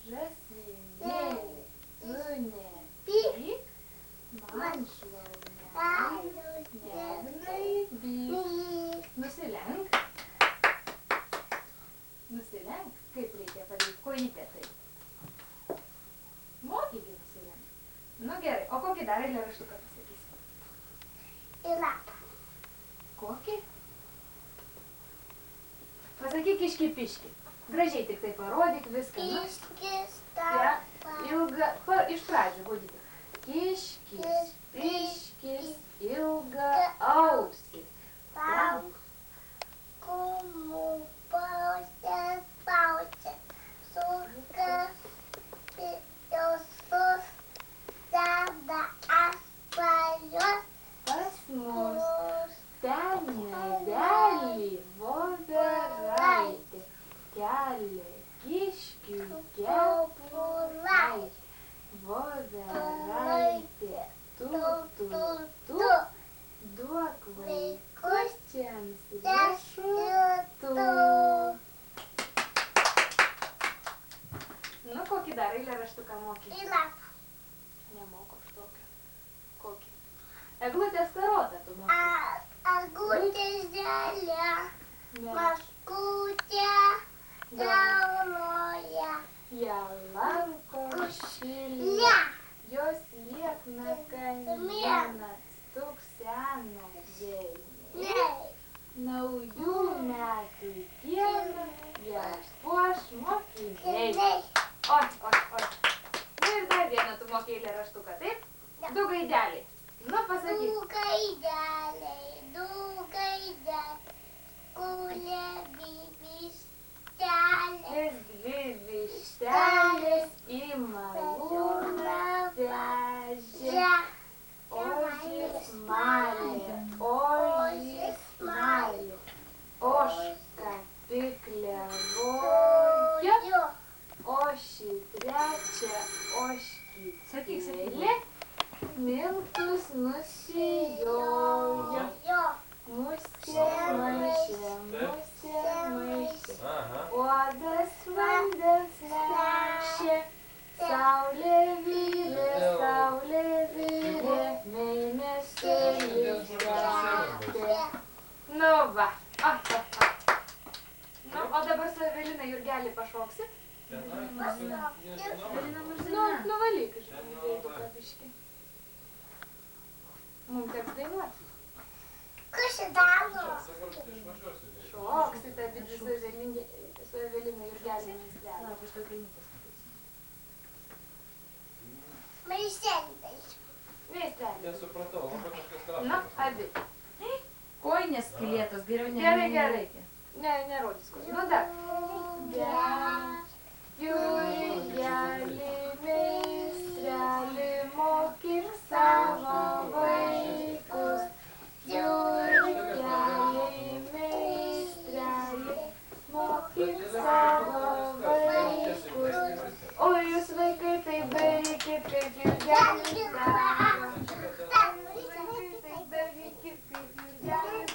žąsinėli, tu nepyk, man šlaunelį negnaibyk. Nusilenk. Nusilenk, kaip reikia padaryti, kojytę taip. Mokygi nusilenk. Nu gerai, o kokį dar eilėraštuką pasakysi? Į lapą. Kokį? Pasakyk iški-piški. Gražiai tik tai parodyk viską. Kiškis, Ja, ilga, iš pradžių būdyti. Kiškis, piškis, ilga ausis. Kumų pausės, sukas, josus, deda aspalius, Pas mus ten medelį voveraitė, kelia kiškiui kepuraitė. Voveraitė, tu, duok vaikučiams riešutų. Nu, kokį dar eilėraštuką moki? Į lapą. Nemoku aš tokio. Kokį? Eglutės karotą tu moki? Agutė žalia, maškutė jaunoja. Ją lanko šilė, jos liekna kamiena, stuksena žemė. Naujų metų dieną jas puoš mokiniai. Oi. Nu ir dar vieną tu moki eilėraštuką, taip? Du gaideliai. Nu, pasakyk. Du gaideliai, kulė vištelė. Dvi vištelės į malūną vežė. Ožis malė, ožka piklėvojo, ožį trečią ožkytėlė, miltus nusijojo. Musė maišė, uodas vandens nešė, saulė vyrė, mėnesėlis vedė. Nu va, Nu, o dabar su Evelina Jurgelį pašoksit? Nuvalyk iš veiduką biškį. Mums teks dainuoti. Kas čia daro? Šoksite abidvi su Evelina Jurgelį meistrelė. Maišelis. Meistrelė. Nesupratau, labai kažkas Nu, rašomas. abi. Koinės skylėtos, geriau Gerai. Nerodys kur. Nu dar. Jurgelį meistrelį mokyk savo vaikus. Jurgelį meistrelį mokyk savo vaikus. O jūs vaikai tai darykit, kaip Jurgelis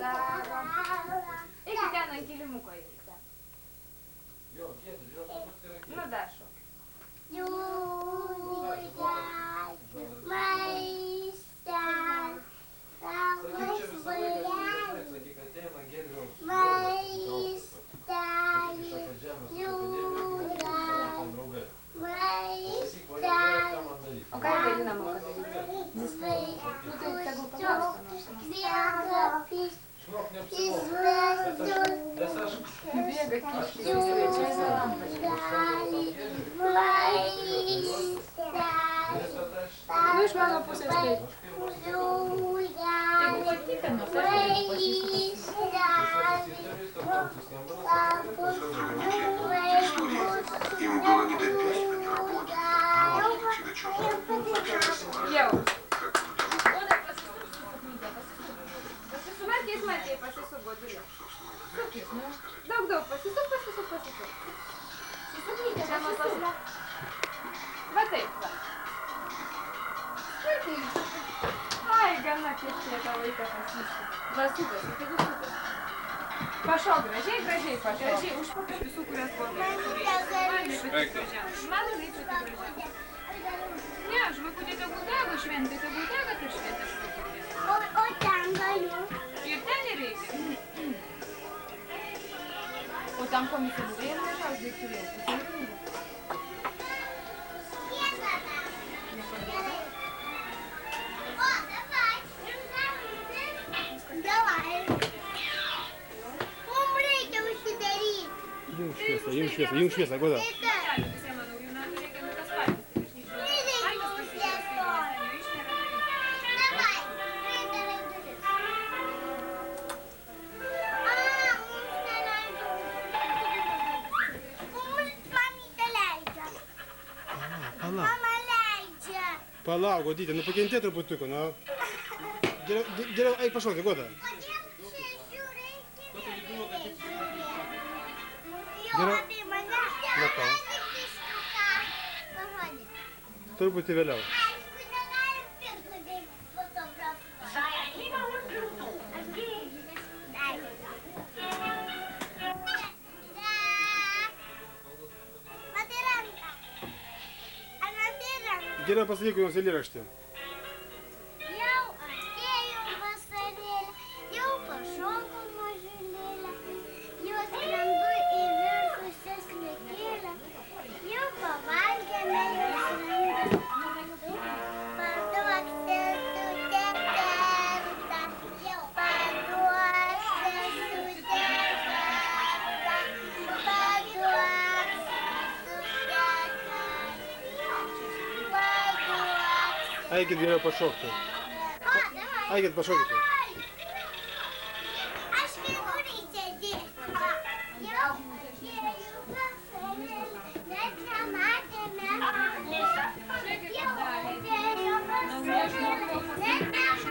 daro. Iki ten ant kilimuko eikite. Jo, gėdė, žiūrėjau, kad tai yra Nu dar šok. Jurgelį O ką Evelina moka daryti? Nu tai tegul paklauso. Žinok, neapsimoka. Nes aš... Bėga kiškiai. Nu iš mano pusės taip. Jeigu patinka, nors aš Ему было не до песни, не работать. Jau. Smarkiai pasisuk, Godulė. Daug, pasisuk. Susuklytė, čia nuo Va taip, va. Ai, gana kiek čia tą laiką pasisuk. Va, sukasi, tegu sukasi. Pašok, gražiai pašok. Gražiai užpaka visų, kurias buvo. Man nepatiko žemė. Man jinai patiko žemė. Ne, žvakutė tegul dega šventė, tegul dega per šventę žvakutė. O ten galiu. Ir ten nereikia. O tam komisija buvo ir nežaus daikturėjau. Давай. Mum reikia užsidaryti. Jums šviesa, goda. Palauk, godytė, nu pakentė truputuką, nu. Geriau, eik pašokti, goda. Truputį vėliau. Geriau pasakyk jums eilėraštį. Jau atėjo vasarėlė, jau pašoko mažulėlė, jau skrendu į viršų seslėkėlę, jau pavalgėme, jau skrendu. Paduok sesutę kartą, jau paduok sesutę kartą, paduok sesutę kartą. Eikit geriau pašokti. Eikit pašokti. Aš figūrai sėdėsiu. Jau atėjo vasarėlė, net nematėme saulės. Jau atėjo vasarėlė, net nematėme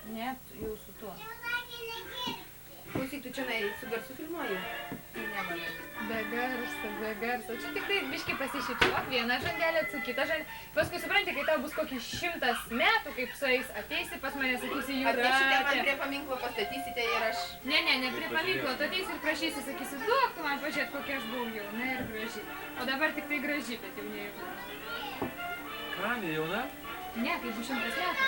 Ne, jau su tuo. Klausyk, tu čia su garsu filmuoji? Be garso. Čia tik tai biškai pasišypsok, vieną žandelę, su kitą žandelę. Paskui supranti, kai tau bus kokį 100 metų, kaip sueis, ateisi pas mane, sakysi, Jūratė. Atnešite man prie paminklo, pastatysite ir aš... Ne, prie paminklo, tu ateisi ir prašysi, sakysi, duok tu man pažiūrėt, kokia aš buvau jauna ir graži. O dabar tik tai graži, bet jau ne jauna. Ką, ne jauna? Ne, kai bus 100 metų.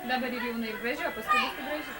Dabar ir jauna ir graži, o paskui bus graži.